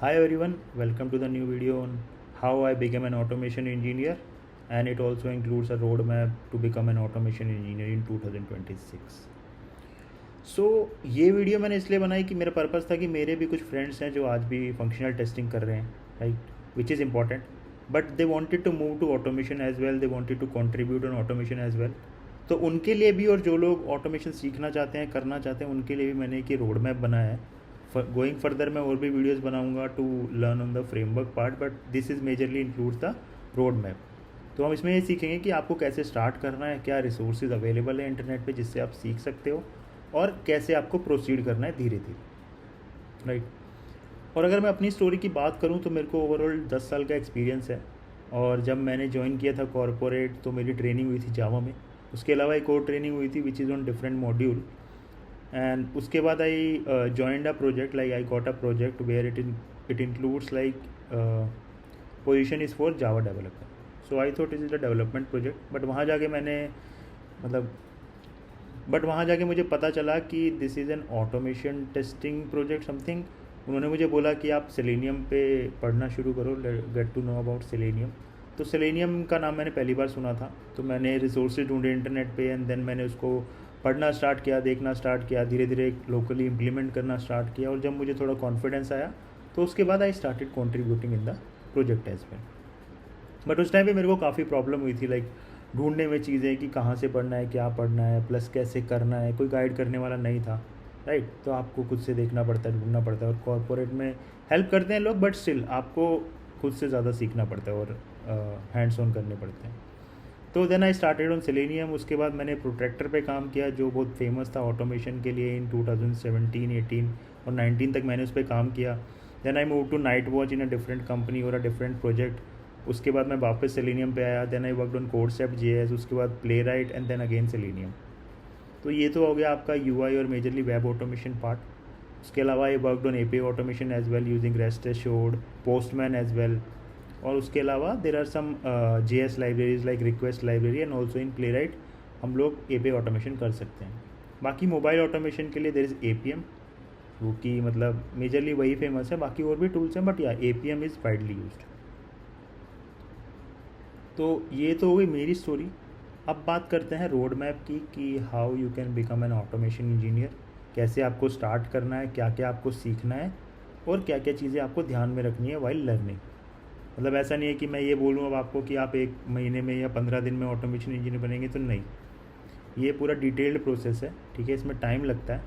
Hi everyone, welcome to the new video on how I became an automation engineer, and it also includes a roadmap to become an automation engineer in 2026. ये video मैंने इसलिए बनाई कि मेरा purpose था कि मेरे भी कुछ फ्रेंड्स हैं जो आज भी फंक्शनल टेस्टिंग कर रहे हैं, right, which is important, but they wanted to move to automation as well, they wanted to contribute on automation as well. तो उनके लिए भी, और जो लोग ऑटोमेशन सीखना चाहते हैं, करना चाहते हैं, उनके लिए भी मैंने एक रोड मैप बनाया है। गोइंग फर्दर मैं और भी वीडियोस बनाऊंगा to learn on the framework part, but this is majorly includes the road map. तो हम इसमें ये सीखेंगे कि आपको कैसे स्टार्ट करना है, क्या रिसोर्सेज अवेलेबल है इंटरनेट पे जिससे आप सीख सकते हो, और कैसे आपको प्रोसीड करना है धीरे धीरे, राइट। और अगर मैं अपनी स्टोरी की बात करूं तो मेरे को ओवरऑल 10 साल का एक्सपीरियंस है। और जब मैंने ज्वाइन किया था कॉरपोरेट तो मेरी ट्रेनिंग हुई थी जावा में। उसके अलावा एक और ट्रेनिंग हुई थी which is on different module. And उसके बाद I joined a project, like I got a project where it includes like position is for Java developer. So I thought it is a development project, मतलब but वहाँ जाके मुझे पता चला कि this is an automation testing project something. उन्होंने मुझे बोला कि आप सेलेनियम पे पढ़ना शुरू करो, get to know about Selenium. तो सेलेनियम का नाम मैंने पहली बार सुना था, तो मैंने रिसोर्सेज ढूंढे इंटरनेट पे, एंड देन मैंने उसको पढ़ना स्टार्ट किया, देखना स्टार्ट किया, धीरे धीरे लोकली इम्प्लीमेंट करना स्टार्ट किया। और जब मुझे थोड़ा कॉन्फिडेंस आया तो उसके बाद I started contributing in the project as well. But उस टाइम पे मेरे को काफ़ी प्रॉब्लम हुई थी, लाइक ढूंढने में चीज़ें कि कहाँ से पढ़ना है, क्या पढ़ना है, प्लस कैसे करना है, कोई गाइड करने वाला नहीं था, राइट। तो आपको खुद से देखना पड़ता है, ढूंढना पड़ता है। और कॉर्पोरेट में हेल्प करते हैं लोग, बट स्टिल आपको खुद से ज़्यादा सीखना पड़ता है और हैंड्स ऑन करने पड़ते हैं। तो then I started on Selenium. उसके बाद मैंने प्रोट्रैक्टर पे काम किया जो बहुत फेमस था ऑटोमेशन के लिए। इन 2017, 18 और 19 तक मैंने उस पर काम किया। Then I move to night watch in a different company और अ डिफरेंट प्रोजेक्ट। उसके बाद मैं वापस सेलेनियम पे आया। Then I worked on Codecept JS, उसके बाद Playwright, and then again Selenium. तो ये तो हो गया आपका यूआई और मेजरली वेब ऑटोमेशन पार्ट। उसके अलावा I worked on API automation as well using rest assured, postman as well. और उसके अलावा there are some JS libraries like request library, and also in Playwright हम लोग API automation कर सकते हैं। बाकी मोबाइल ऑटोमेशन के लिए देर इज़ एपीएम, वो कि मतलब मेजरली वही फेमस है, बाकी और भी टूल्स हैं, बट या एपीएम इज़ वाइडली यूज्ड। तो ये तो हो गई मेरी स्टोरी। अब बात करते हैं रोड मैप की कि how you can become an automation engineer. कैसे आपको स्टार्ट करना है, क्या क्या आपको सीखना है, और क्या क्या चीज़ें आपको ध्यान में रखनी है वाइल लर्निंग। मतलब ऐसा नहीं है कि मैं ये बोलूँ अब आपको कि आप 1 महीने में या 15 दिन में ऑटोमेशन इंजीनियर बनेंगे, तो नहीं। ये पूरा डिटेल्ड प्रोसेस है, ठीक है। इसमें टाइम लगता है,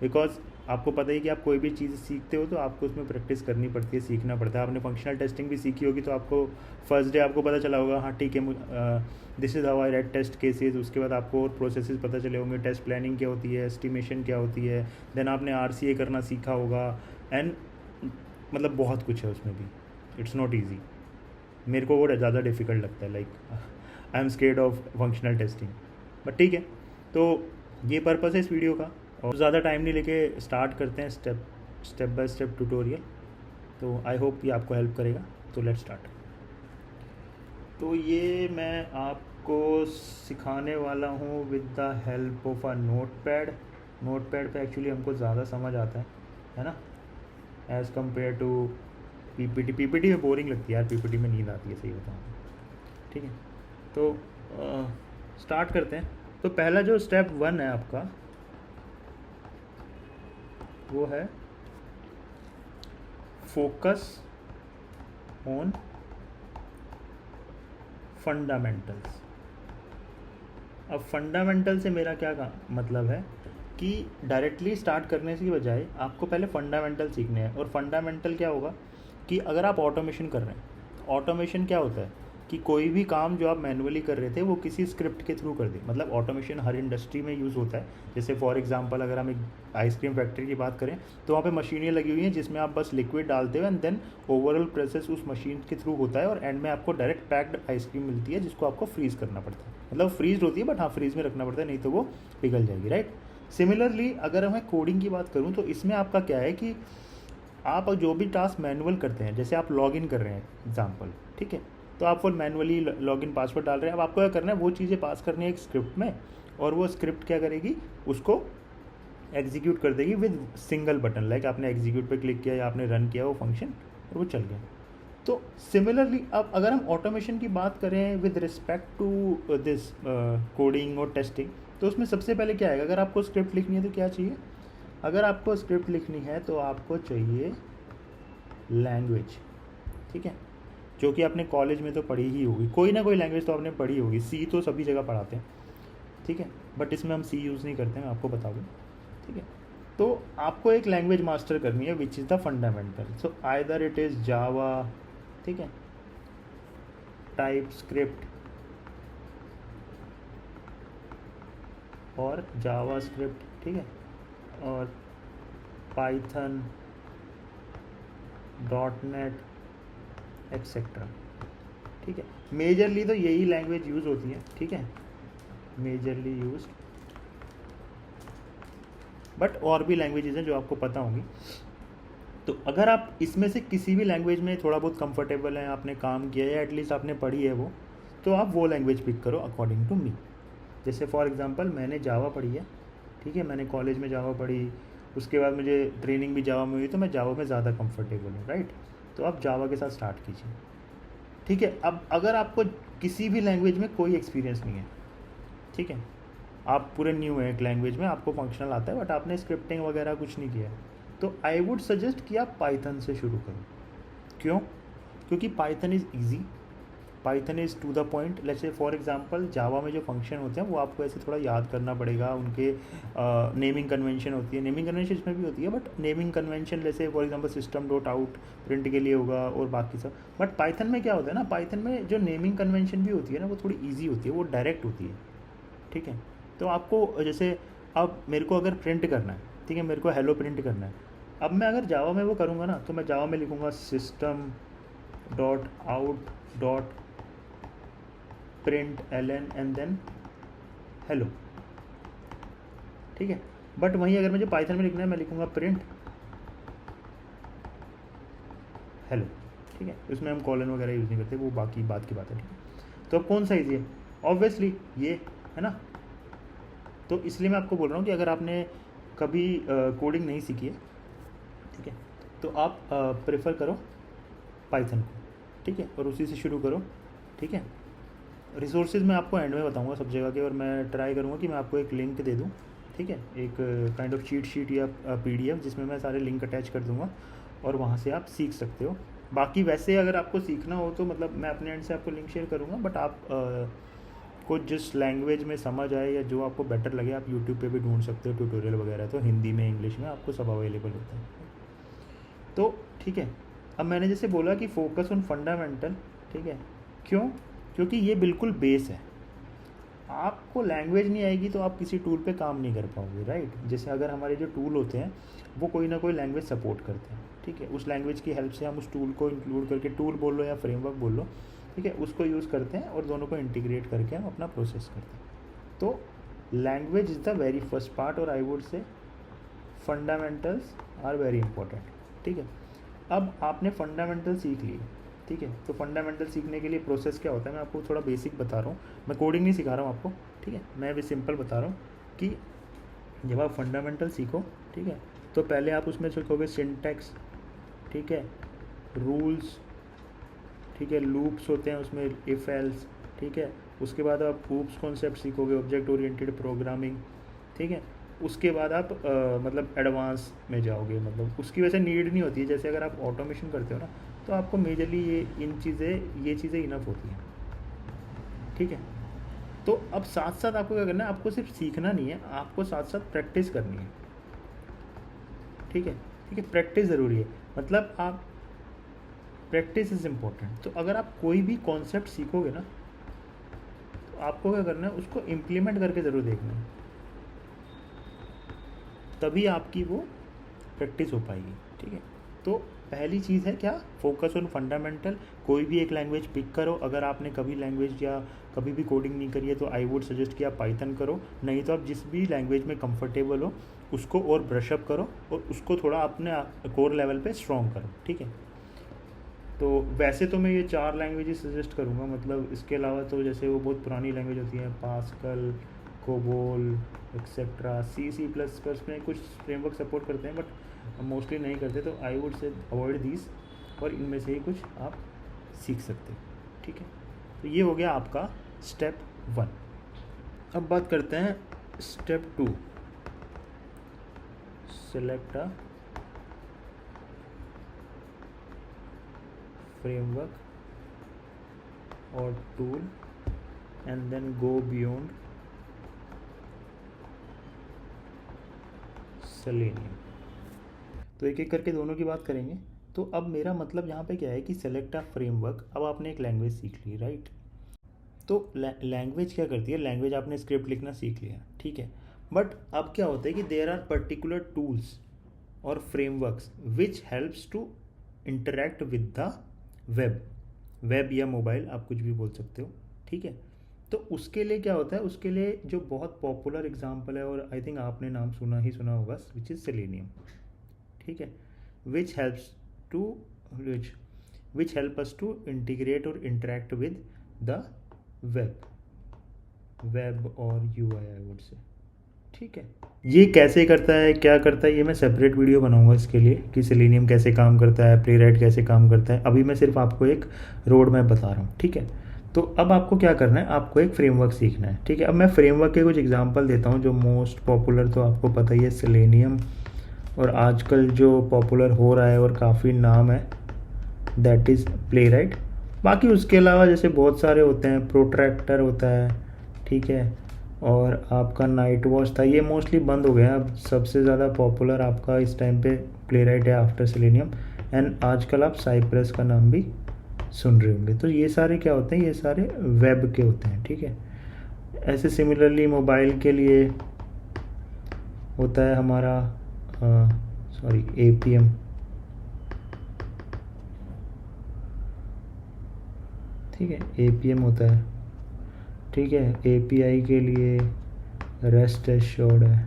बिकॉज आपको पता ही कि आप कोई भी चीज़ सीखते हो तो आपको उसमें प्रैक्टिस करनी पड़ती है, सीखना पड़ता है। आपने फंक्शनल टेस्टिंग भी सीखी होगी तो आपको फर्स्ट डे आपको पता चला होगा, हाँ ठीक है, this is how I write test cases. उसके बाद आपको और प्रोसेसेस पता चले होंगे, टेस्ट प्लानिंग क्या होती है, एस्टिमेशन क्या होती है, देन आपने आरसीए करना सीखा होगा, एंड मतलब बहुत कुछ है उसमें भी। It's not easy. मेरे को वो ज़्यादा डिफ़िकल्ट लगता है, like I am scared of functional testing, but ठीक है। तो ये पर्पस है इस वीडियो का, और ज़्यादा टाइम नहीं लेके स्टार्ट करते हैं स्टेप बाय स्टेप ट्यूटोरियल। तो आई होप ये आपको हेल्प करेगा। तो लेट्स स्टार्ट। तो ये मैं आपको सिखाने वाला हूँ with the help of a notepad. Notepad पे एक्चुअली हमको ज़्यादा समझ आता है ना, as compare to PPT. PPT में बोरिंग लगती है यार, पीपीटी में नींद आती है, सही बताऊँ, ठीक है। तो स्टार्ट करते हैं। तो पहला जो स्टेप 1 है आपका, वो है फोकस ऑन फंडामेंटल्स। अब फंडामेंटल से मेरा क्या मतलब है कि डायरेक्टली स्टार्ट करने की बजाय आपको पहले फंडामेंटल सीखने हैं। और फंडामेंटल क्या होगा कि अगर आप ऑटोमेशन कर रहे हैं, ऑटोमेशन क्या होता है कि कोई भी काम जो आप मैनुअली कर रहे थे वो किसी स्क्रिप्ट के थ्रू कर दे। मतलब ऑटोमेशन हर इंडस्ट्री में यूज़ होता है। जैसे फॉर एग्जांपल अगर हम एक आइसक्रीम फैक्ट्री की बात करें तो वहाँ पे मशीनें लगी हुई हैं जिसमें आप बस लिक्विड डालते हो, एंड देन ओवरऑल प्रोसेस उस मशीन के थ्रू होता है, और एंड में आपको डायरेक्ट पैक्ड आइसक्रीम मिलती है जिसको आपको फ्रीज़ करना पड़ता है। मतलब फ्रीज होती है, बट हाँ फ्रीज में रखना पड़ता है, नहीं तो वो पिघल जाएगी, राइट। सिमिलरली अगर मैं कोडिंग की बात करूँ तो इसमें आपका क्या है कि आप जो भी टास्क मैनुअल करते हैं, जैसे आप लॉगिन कर रहे हैं एग्जाम्पल, ठीक है, तो आप वो मैनुअली लॉगिन पासवर्ड डाल रहे हैं। अब आपको क्या करना है, वो चीज़ें पास करनी है एक स्क्रिप्ट में, और वो स्क्रिप्ट क्या करेगी, उसको एग्जीक्यूट कर देगी विद सिंगल बटन। लाइक आपने एग्जीक्यूट पे क्लिक किया या आपने रन किया, वो फंक्शन और वो चल गया। तो सिमिलरली अब अगर हम ऑटोमेशन की बात करें with respect to this coding और टेस्टिंग, तो उसमें सबसे पहले क्या आएगा? अगर आपको स्क्रिप्ट लिखनी है तो क्या चाहिए? अगर आपको स्क्रिप्ट लिखनी है तो आपको चाहिए लैंग्वेज, ठीक है, जो कि आपने कॉलेज में तो पढ़ी ही होगी, कोई ना कोई लैंग्वेज तो आपने पढ़ी होगी। सी तो सभी जगह पढ़ाते हैं, ठीक है, बट इसमें हम सी यूज़ नहीं करते, मैं आपको बता दूँ, ठीक है। तो आपको एक लैंग्वेज मास्टर करनी है which is the fundamental. So either it is Java, ठीक है, टाइप स्क्रिप्ट और जावा स्क्रिप्ट, ठीक है, और पाइथन, डॉट नेट एक्सेट्रा, ठीक है। मेजरली तो यही लैंग्वेज यूज़ होती है, ठीक है, मेजरली यूज, बट और भी लैंग्वेजेज हैं जो आपको पता होंगी। तो अगर आप इसमें से किसी भी लैंग्वेज में थोड़ा बहुत कंफर्टेबल हैं, आपने काम किया है या एटलीस्ट आपने पढ़ी है वो, तो आप वो लैंग्वेज पिक करो अकॉर्डिंग टू मी। जैसे फॉर एग्जांपल मैंने जावा पढ़ी है, ठीक है, मैंने कॉलेज में जावा पढ़ी, उसके बाद मुझे ट्रेनिंग भी जावा में हुई, तो मैं जावा में ज़्यादा कंफर्टेबल हूँ, राइट। तो आप जावा के साथ स्टार्ट कीजिए, ठीक है। अब अगर आपको किसी भी लैंग्वेज में कोई एक्सपीरियंस नहीं है, ठीक है, आप पूरे न्यू हैं एक लैंग्वेज में, आपको फंक्शनल आता है बट आपने स्क्रिप्टिंग वगैरह कुछ नहीं किया है, तो आई वुड सजेस्ट कि आप पाइथन से शुरू करो। क्यों? क्योंकि Python is easy, Python is to the point. Let's say for example Java में जो फंक्शन होते हैं वो आपको ऐसे थोड़ा याद करना पड़ेगा, उनके नेमिंग कन्वेंशन होती है, नेमिंग कन्वेंशन इसमें भी होती है, बट नेमिंग कन्वेंशन जैसे for example system dot out print के लिए होगा और बाकी सब। बट पाइथन में क्या होता है ना, पाइथन में जो नेमिंग कन्वेंशन भी होती है ना वो थोड़ी ईजी होती है, वो डायरेक्ट होती है, ठीक है। तो आपको जैसे अब मेरे को अगर प्रिंट करना है, ठीक है, मेरे को हेलो प्रिंट करना है, अब मैं अगर जावा में वो करूँगा ना, तो मैं जावा में लिखूँगा system dot out dot println and then hello, ठीक है। बट वहीं अगर मुझे पाइथन में लिखना है, मैं लिखूँगा प्रिंट हेलो, ठीक है। उसमें हम कॉलन वगैरह यूज़ नहीं करते, वो बाकी बात की बात है, ठीक है। तो अब कौन सा ईजी है? ऑब्वियसली ये है ना। तो इसलिए मैं आपको बोल रहा हूँ कि अगर आपने कभी कोडिंग नहीं सीखी है, ठीक है, तो आप प्रेफर करो पाइथन को, ठीक है, और उसी से शुरू करो, ठीक है। रिसोर्सेज मैं आपको एंड में बताऊंगा सब जगह के, और मैं ट्राई करूँगा कि मैं आपको एक लिंक दे दूँ, ठीक है, एक काइंड ऑफ चीट शीट या PDF जिसमें मैं सारे लिंक अटैच कर दूँगा और वहाँ से आप सीख सकते हो। बाकी वैसे अगर आपको सीखना हो तो मतलब मैं अपने एंड से आपको लिंक शेयर करूँगा, बट आप को जिस लैंग्वेज में समझ आए या जो आपको बेटर लगे, आप यूट्यूब पे भी ढूंढ सकते हो ट्यूटोरियल वगैरह, तो हिंदी में इंग्लिश में आपको सब अवेलेबल होता है। तो ठीक है, अब मैंने जैसे बोला कि फोकस ऑन फंडामेंटल, ठीक है, क्यों? क्योंकि ये बिल्कुल बेस है। आपको लैंग्वेज नहीं आएगी तो आप किसी टूल पे काम नहीं कर पाओगे, राइट। जैसे अगर हमारे जो टूल होते हैं वो कोई ना कोई लैंग्वेज सपोर्ट करते हैं, ठीक है, उस लैंग्वेज की हेल्प से हम उस टूल को इंक्लूड करके, टूल बोल लो या फ्रेमवर्क बोल लो, ठीक है, उसको यूज़ करते हैं और दोनों को इंटीग्रेट करके हम अपना प्रोसेस करते हैं। तो language is the very first part, और I would say fundamentals are very important, ठीक है। अब आपने फंडामेंटल सीख लिए, ठीक है, तो फंडामेंटल सीखने के लिए प्रोसेस क्या होता है, मैं आपको थोड़ा बेसिक बता रहा हूँ, मैं कोडिंग नहीं सिखा रहा हूँ आपको, ठीक है, मैं भी सिंपल बता रहा हूँ कि जब आप फंडामेंटल सीखो, ठीक है, तो पहले आप उसमें सीखोगे सिंटैक्स, ठीक है, रूल्स, ठीक है, लूप्स होते हैं उसमें, इफ़ एल्स, ठीक है, उसके बाद आप ऊप्स कॉन्सेप्ट सीखोगे, ऑब्जेक्ट ओरिएंटेड प्रोग्रामिंग, ठीक है, उसके बाद आप मतलब एडवांस में जाओगे, मतलब उसकी वजह से नीड नहीं होती है। जैसे अगर आप ऑटोमेशन करते हो ना, तो आपको मेजरली ये चीज़ें इनफ होती हैं, ठीक है। तो अब साथ साथ आपको क्या करना है, आपको सिर्फ सीखना नहीं है, आपको साथ साथ प्रैक्टिस करनी है, ठीक है, ठीक है, प्रैक्टिस ज़रूरी है, मतलब आप प्रैक्टिस इज़ इम्पोर्टेंट। तो अगर आप कोई भी कॉन्सेप्ट सीखोगे ना, तो आपको क्या करना है, उसको इम्प्लीमेंट करके ज़रूर देखना है, तभी आपकी वो प्रैक्टिस हो पाएगी, ठीक है। तो पहली चीज़ है क्या, फोकस ऑन फंडामेंटल। कोई भी एक लैंग्वेज पिक करो, अगर आपने कभी लैंग्वेज या कभी भी कोडिंग नहीं करी है तो आई वुड सजेस्ट कि आप पाइथन करो, नहीं तो आप जिस भी लैंग्वेज में कंफर्टेबल हो उसको और ब्रशअप करो और उसको थोड़ा अपने कोर लेवल पे स्ट्रॉन्ग करो, ठीक है। तो वैसे तो मैं ये 4 लैंग्वेजेस सजेस्ट करूँगा, मतलब इसके अलावा तो जैसे वो बहुत पुरानी लैंग्वेज होती हैं, पास्कल, कोबोल एक्सेट्रा, C++ में कुछ फ्रेमवर्क सपोर्ट करते हैं बट मोस्टली नहीं करते, तो आई वुड से अवॉइड दीज। और इनमें से ही कुछ आप सीख सकते हो, ठीक है। तो ये हो गया आपका स्टेप 1। अब बात करते हैं स्टेप 2, सेलेक्ट अ फ्रेमवर्क और tool and then go beyond Selenium. तो एक एक करके दोनों की बात करेंगे। तो अब मेरा मतलब यहाँ पे क्या है कि सेलेक्ट अ फ्रेमवर्क, अब आपने एक लैंग्वेज सीख ली, राइट। तो लैंग्वेज क्या करती है, लैंग्वेज आपने स्क्रिप्ट लिखना सीख लिया, ठीक है। बट अब क्या होता है कि देयर आर पर्टिकुलर टूल्स और frameworks which helps to interact with the web, web या मोबाइल आप कुछ भी बोल सकते हो, ठीक है। तो उसके लिए क्या होता है, उसके लिए जो बहुत पॉपुलर एग्जांपल है और आई थिंक आपने नाम सुना ही सुना होगा, विच इज़ सेलेनियम, ठीक है। Which helps to which which help us to integrate और इंटरेक्ट विद द वेब और यूआई आई वुड से, ठीक है। ये कैसे करता है, क्या करता है, ये मैं सेपरेट वीडियो बनाऊंगा इसके लिए कि सेलेनियम कैसे काम करता है, प्लेराइट कैसे काम करता है। अभी मैं सिर्फ आपको एक रोड मैप बता रहा हूँ, ठीक है। तो अब आपको क्या करना है, आपको एक फ्रेमवर्क सीखना है, ठीक है। अब मैं फ्रेमवर्क के कुछ एग्जांपल देता हूँ। जो मोस्ट पॉपुलर तो आपको पता ही है सेलेनियम, और आजकल जो पॉपुलर हो रहा है और काफ़ी नाम है दैट इज़ प्लेराइट। बाकी उसके अलावा जैसे बहुत सारे होते हैं, प्रोट्रैक्टर होता है, ठीक है। और आपका नाइट वॉच था, ये मोस्टली बंद हो गया है। अब सबसे ज़्यादा पॉपुलर आपका इस टाइम पे प्लेराइट है आफ्टर सेलेनियम। एंड आजकल आप साइप्रस का नाम भी सुन रहे होंगे। तो ये सारे क्या होते हैं, ये सारे वेब के होते हैं, ठीक है। ऐसे सिमिलरली मोबाइल के लिए होता है हमारा APM, ठीक है, APM होता है, ठीक है। API के लिए रेस्ट एश्योर्ड है,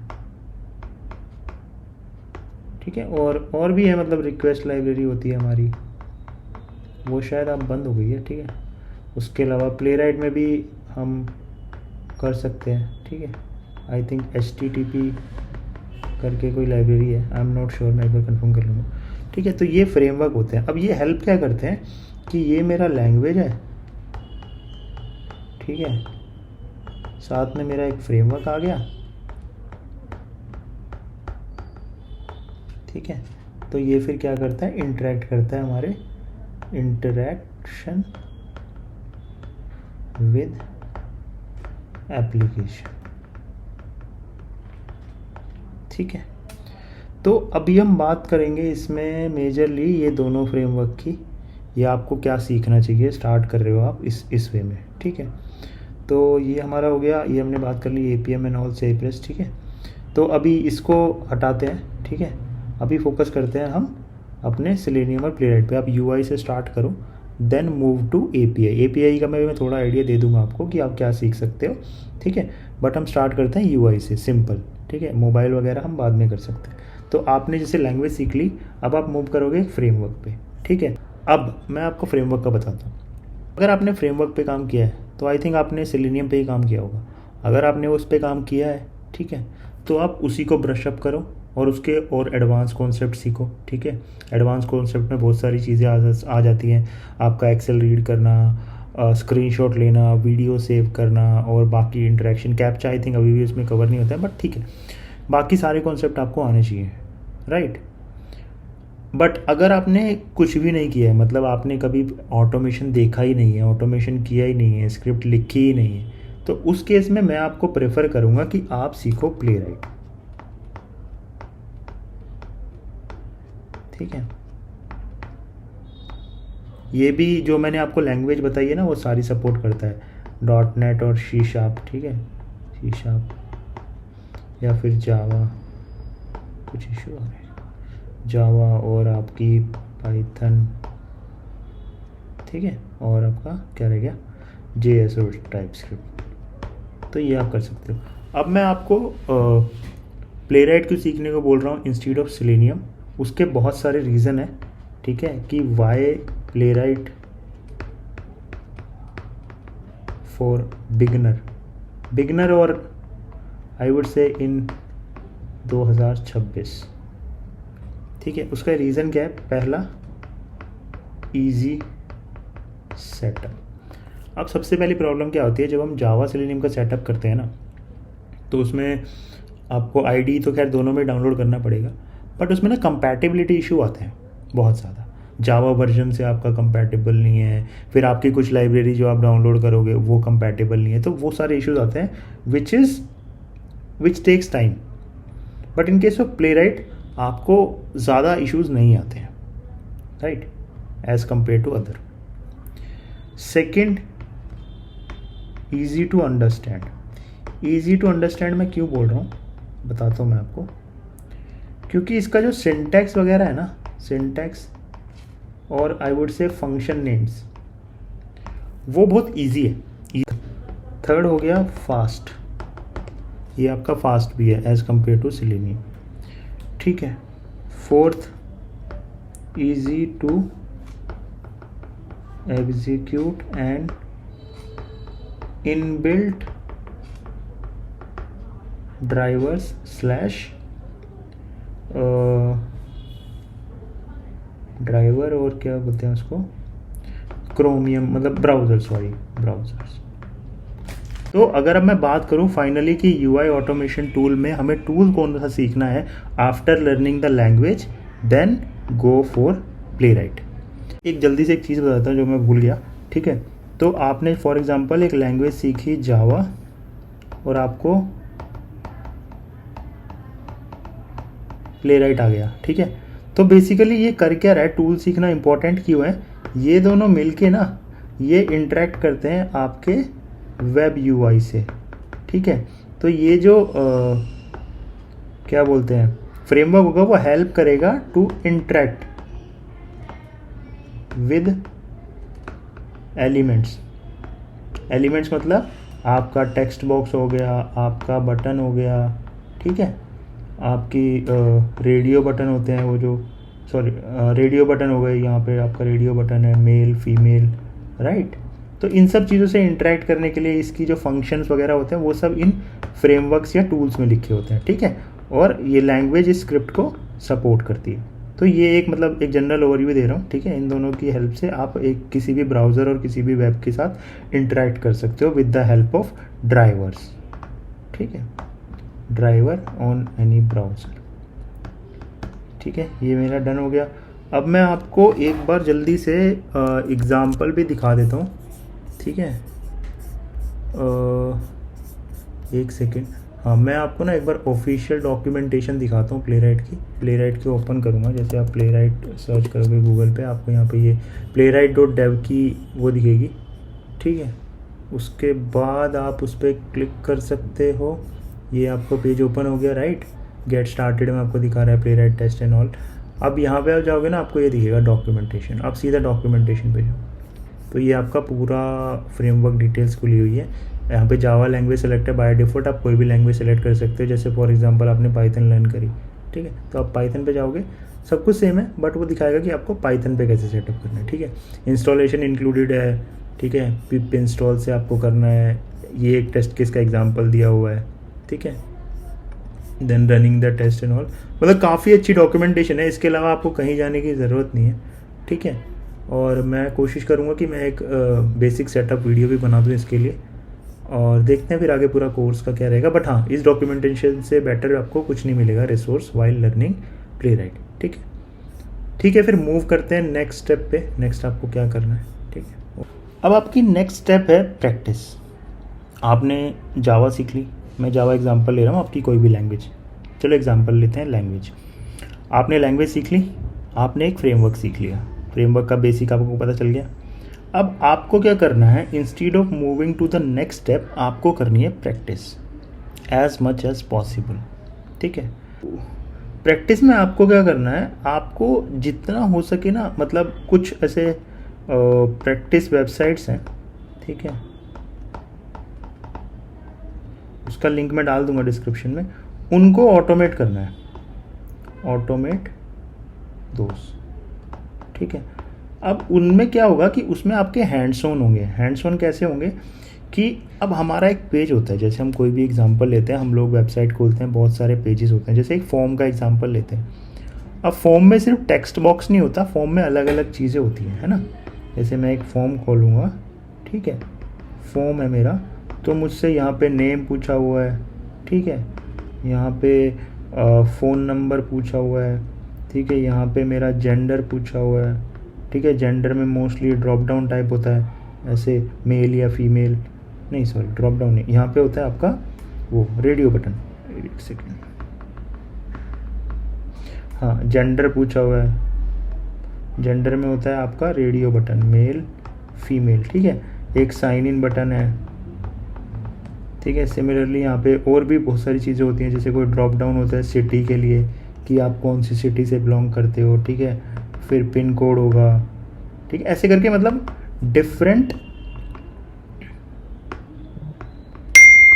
ठीक है। और भी है, मतलब रिक्वेस्ट लाइब्रेरी होती है हमारी, वो शायद अब बंद हो गई है, ठीक है। उसके अलावा प्लेराइट में भी हम कर सकते हैं, ठीक है। आई थिंक HTTP करके कोई लाइब्रेरी है, आई एम नॉट श्योर, मैं एक बार कन्फर्म कर लूँगा, ठीक है। तो ये फ्रेमवर्क होते हैं। अब ये हेल्प क्या करते हैं कि ये मेरा लैंग्वेज है, ठीक है, साथ में मेरा एक फ्रेमवर्क आ गया, ठीक है। तो ये फिर क्या करता है, इंटरेक्ट करता है हमारे इंटरेक्शन विद एप्लीकेशन, ठीक है। तो अभी हम बात करेंगे इसमें मेजरली ये दोनों फ्रेमवर्क की, ये आपको क्या सीखना चाहिए, स्टार्ट कर रहे हो आप इस वे में, ठीक है। तो ये हमारा हो गया, ये हमने बात कर ली APM एंड ऑल साइप्रस, ठीक है। तो अभी इसको हटाते हैं, ठीक है। अभी फोकस करते हैं हम अपने सेलेनियम और प्लेराइट पे। आप UI से स्टार्ट करो, देन मूव टू API का मैं थोड़ा आइडिया दे दूंगा आपको कि आप क्या सीख सकते हो, ठीक है। बट हम स्टार्ट करते हैं UI से, सिंपल, ठीक है। मोबाइल वगैरह हम बाद में कर सकते हैं। तो आपने जैसे लैंग्वेज सीख ली, अब आप मूव करोगे फ्रेमवर्क पे, ठीक है। अब मैं आपको फ्रेमवर्क का बताता हूँ। अगर आपने फ्रेमवर्क पे काम किया है तो आई थिंक आपने सेलेनियम पे ही काम किया होगा। अगर आपने उस पे काम किया है, ठीक है, तो आप उसी को ब्रश अप करो और उसके और एडवांस कॉन्सेप्ट सीखो, ठीक है। एडवांस कॉन्सेप्ट में बहुत सारी चीज़ें आ जाती हैं। आपका एक्सेल रीड करना, स्क्रीनशॉट लेना, वीडियो सेव करना, और बाकी इंटरेक्शन कैप्चा आई थिंक अभी भी उसमें कवर नहीं होता है, बट ठीक है, बाकी सारे कॉन्सेप्ट आपको आने चाहिए, राइट। बट अगर आपने कुछ भी नहीं किया है, मतलब आपने कभी ऑटोमेशन देखा ही नहीं है, ऑटोमेशन किया ही नहीं है, स्क्रिप्ट लिखी ही नहीं है, तो उस केस में मैं आपको प्रेफर करूँगा कि आप सीखो प्लेराइट, ठीक है। ये भी जो मैंने आपको लैंग्वेज बताई है ना, वो सारी सपोर्ट करता है, .NET और C#, ठीक है, C# या फिर जावा, कुछ इशू आ रहा है, जावा और आपकी पाइथन, ठीक है, और आपका क्या रह गया, JS और टाइपस्क्रिप्ट। तो ये आप कर सकते हो। अब मैं आपको प्लेराइट क्यों सीखने को बोल रहा हूँ इंस्टीड ऑफ सेलेनियम, उसके बहुत सारे रीज़न है, ठीक है, कि वाई प्लेराइट फॉर बिगनर और आई वुड से इन 2026, ठीक है। उसका रीज़न क्या है, पहला इजी सेटअप। अब सबसे पहली प्रॉब्लम क्या होती है, जब हम जावा सेलेनियम का सेटअप करते हैं ना, तो उसमें आपको आईडी तो खैर दोनों में डाउनलोड करना पड़ेगा, बट उसमें ना कंपैटिबिलिटी इशू आते हैं बहुत ज़्यादा। जावा वर्जन से आपका कंपैटिबल नहीं है, फिर आपकी कुछ लाइब्रेरी जो आप डाउनलोड करोगे वो कंपैटिबल नहीं है, तो वो सारे इश्यूज आते हैं which takes time. But in case of Playwright आपको ज़्यादा इश्यूज नहीं आते हैं, right, as compare to other. Second, easy to understand. Easy to understand मैं क्यों बोल रहा हूँ बताता हूँ मैं आपको, क्योंकि इसका जो सिंटैक्स वगैरह है ना, सिंटैक्स और आई वुड से फंक्शन नेम्स, वो बहुत इजी है। थर्ड हो गया फास्ट, ये आपका फास्ट भी है एज कंपेयर टू सेलेनियम, ठीक है। Fourth, easy to execute and inbuilt drivers slash driver और क्या बोलते हैं उसको, क्रोमियम, मतलब ब्राउज़र, सॉरी ब्राउज़र्स। तो अगर अब मैं बात करूं फाइनली कि यूआई ऑटोमेशन टूल में हमें टूल कौन सा सीखना है after learning the language, then go for Playwright. एक जल्दी से एक चीज़ बताता हूँ जो मैं भूल गया, ठीक है। तो आपने फॉर एग्जांपल एक लैंग्वेज सीखी जावा, और आपको प्लेराइट आ गया, ठीक है। तो बेसिकली ये कर क्या रहा है, टूल सीखना इंपॉर्टेंट क्यों है, ये दोनों मिलके ना ये इंटरेक्ट करते हैं आपके वेब यूआई से, ठीक है। तो ये जो क्या बोलते हैं फ्रेमवर्क होगा, वो हेल्प करेगा to interact with elements. Elements मतलब आपका टेक्स्ट बॉक्स हो गया, आपका बटन हो गया, ठीक है, आपकी रेडियो बटन होते हैं वो जो, सॉरी रेडियो बटन हो गए, यहाँ पे आपका रेडियो बटन है, मेल फीमेल, राइट। तो इन सब चीज़ों से इंटरेक्ट करने के लिए इसकी जो फंक्शंस वगैरह होते हैं वो सब इन फ्रेमवर्क्स या टूल्स में लिखे होते हैं, ठीक है। और ये लैंग्वेज इस स्क्रिप्ट को सपोर्ट करती है। तो ये एक मतलब एक जनरल ओवरव्यू दे रहा हूँ, ठीक है। इन दोनों की हेल्प से आप एक किसी भी ब्राउज़र और किसी भी वेब के साथ इंटरेक्ट कर सकते हो with the help of drivers, ठीक है, ड्राइवर ऑन एनी ब्राउज़र, ठीक है। ये मेरा डन हो गया। अब मैं आपको एक बार जल्दी से एग्ज़ाम्पल भी दिखा देता हूँ, ठीक है। एक सेकेंड, हाँ मैं आपको ना एक बार ऑफिशियल डॉक्यूमेंटेशन दिखाता हूँ प्लेराइट की। प्लेराइट की ओपन करूँगा, जैसे आप प्लेराइट सर्च करोगे गूगल पे, आपको यहाँ पे ये playwright.dev की वो दिखेगी, ठीक है। उसके बाद आप उस पर क्लिक कर सकते हो, ये आपका पेज ओपन हो गया, राइट। गेट स्टार्टेड में आपको दिखा रहा है प्लेराइट टेस्ट एंड ऑल। अब यहाँ पे आप जाओगे ना, आपको ये दिखेगा डॉक्यूमेंटेशन, आप सीधा डॉक्यूमेंटेशन पे जाओ, तो ये आपका पूरा फ्रेमवर्क डिटेल्स खुली हुई है। यहाँ पे जावा लैंग्वेज सेलेक्ट है बाय डिफ़ॉल्ट, आप कोई भी लैंग्वेज सेलेक्ट कर सकते हो, जैसे फॉर एग्जांपल आपने पाइथन लर्न करी, ठीक है, तो आप पाइथन पे जाओगे, सब कुछ सेम है, बट वो दिखाएगा कि आपको पाइथन पे कैसे सेटअप करना है, ठीक है। इंस्टॉलेशन इंक्लूडेड है, ठीक है, पिप इंस्टॉल से आपको करना है, ये एक टेस्ट केस का एग्जाम्पल दिया हुआ है, ठीक है। Then running the test and all, मतलब काफ़ी अच्छी डॉक्यूमेंटेशन है, इसके अलावा आपको कहीं जाने की ज़रूरत नहीं है, ठीक है। और मैं कोशिश करूँगा कि मैं एक बेसिक सेटअप वीडियो भी बना दूँ इसके लिए, और देखते हैं फिर आगे पूरा कोर्स का क्या रहेगा। बट हाँ, इस डॉक्यूमेंटेशन से बेटर आपको कुछ नहीं मिलेगा रिसोर्स वाइल लर्निंग प्लेराइट, ठीक है। ठीक है, फिर मूव करते हैं नेक्स्ट स्टेप पे। नेक्स्ट आपको क्या करना है, ठीक है। अब आपकी नेक्स्ट स्टेप है प्रैक्टिस। आपने जावा सीख ली, मैं जावा एग्जांपल ले रहा हूँ, आपकी कोई भी लैंग्वेज, चलो एग्जांपल लेते हैं लैंग्वेज। आपने लैंग्वेज सीख ली, आपने एक फ्रेमवर्क सीख लिया, फ्रेमवर्क का बेसिक आपको पता चल गया। अब आपको क्या करना है, instead of moving to the next step, आपको करनी है practice as much as possible, ठीक है। प्रैक्टिस में आपको क्या करना है, आपको जितना हो सके ना, मतलब कुछ ऐसे प्रैक्टिस वेबसाइट्स हैं, ठीक है, उसका लिंक मैं डाल दूंगा डिस्क्रिप्शन में, उनको ऑटोमेट करना है, ऑटोमेट दोस्त, ठीक है। अब उनमें क्या होगा कि उसमें आपके हैंड्स ऑन होंगे। हैंड्स ऑन कैसे होंगे कि अब हमारा एक पेज होता है, जैसे हम कोई भी एग्जांपल लेते हैं, हम लोग वेबसाइट खोलते हैं, बहुत सारे पेजेस होते हैं, जैसे एक फॉर्म का एग्जांपल लेते हैं। अब फॉर्म में सिर्फ टेक्स्ट बॉक्स नहीं होता, फॉर्म में अलग अलग चीज़ें होती हैं, है ना। जैसे मैं एक फॉर्म खोलूँगा, ठीक है, फॉर्म है मेरा, तो मुझसे यहाँ पे नेम पूछा हुआ है, ठीक है, यहाँ पे फ़ोन नंबर पूछा हुआ है, ठीक है, यहाँ पे मेरा जेंडर पूछा हुआ है, ठीक है। जेंडर में मोस्टली ड्रॉप डाउन टाइप होता है, ऐसे मेल या फीमेल, नहीं सॉरी ड्रॉप डाउन नहीं, यहाँ पे होता है आपका वो रेडियो बटन, एक सेकेंड, हाँ जेंडर पूछा हुआ है, जेंडर में होता है आपका रेडियो बटन, मेल फीमेल, ठीक है। एक साइन इन बटन है, ठीक है। सिमिलरली यहाँ पे और भी बहुत सारी चीज़ें होती हैं, जैसे कोई ड्रॉप डाउन होता है सिटी के लिए कि आप कौन सी सिटी से बिलोंग करते हो, ठीक है। फिर पिन कोड होगा, ठीक है, ऐसे करके मतलब डिफरेंट